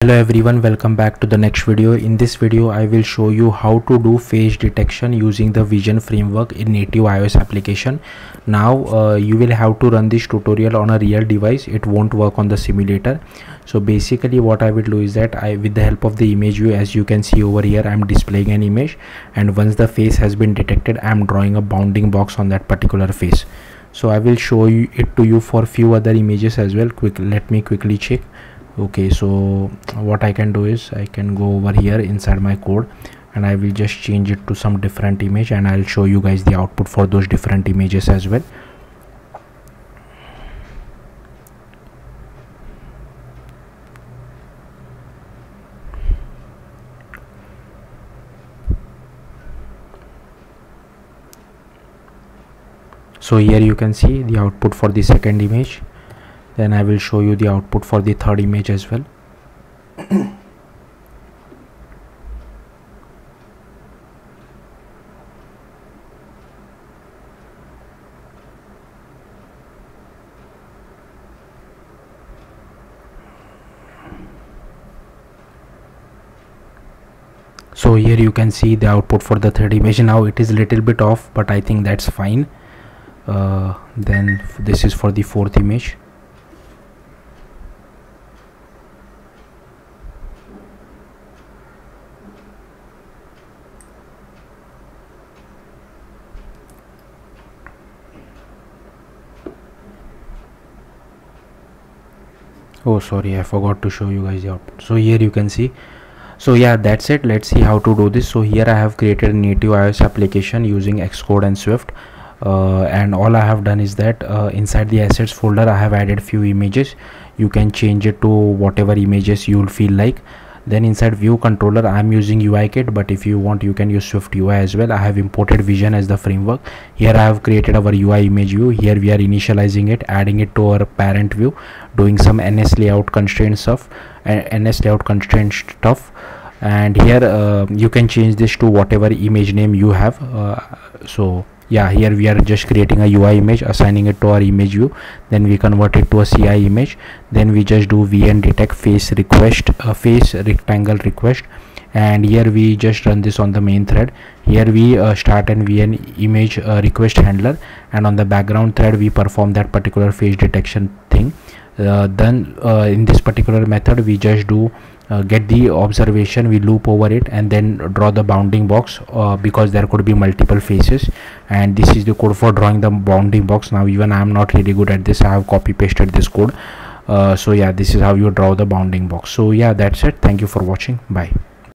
Hello everyone, welcome back to the next video. In this video I will show you how to do face detection using the vision framework in native iOS application. Now you will have to run this tutorial on a real device. It won't work on the simulator. So basically what I will do is that with the help of the image view, as you can see over here, I am displaying an image, and once the face has been detected, I am drawing a bounding box on that particular face. So I will show it to you for few other images as well. Let me quickly check. Okay, so what I can do is I can go over here inside my code and I will just change it to some different image, and I'll show you guys the output for those different images as well. So here you can see the output for the second image. Then I will show you the output for the third image as well. So here you can see the output for the third image. Now it is a little bit off, but I think that's fine. Then this is for the fourth image. Oh sorry, I forgot to show you guys the output. So here you can see. So yeah, that's it. Let's see how to do this. So here I have created a native iOS application using Xcode and Swift, and all I have done is that inside the assets folder I have added few images. You can change it to whatever images you will feel like. Then inside view controller I am using UIKit, but if you want you can use Swift UI as well. I have imported vision as the framework. Here I have created our UI image view. Here we are initializing it, adding it to our parent view, doing some NS layout constraint stuff, and here you can change this to whatever image name you have. So yeah, here we are just creating a UI image, assigning it to our image view, then we convert it to a CI image, then we just do vn detect face request, face rectangle request, and here we just run this on the main thread. Here we start an vn image request handler, and on the background thread we perform that particular face detection thing. Then in this particular method we just do get the observation, we loop over it, and then draw the bounding box because there could be multiple faces, and this is the code for drawing the bounding box. Now even I am not really good at this, I have copy pasted this code. So yeah, this is how you draw the bounding box. So yeah, that's it. Thank you for watching. Bye.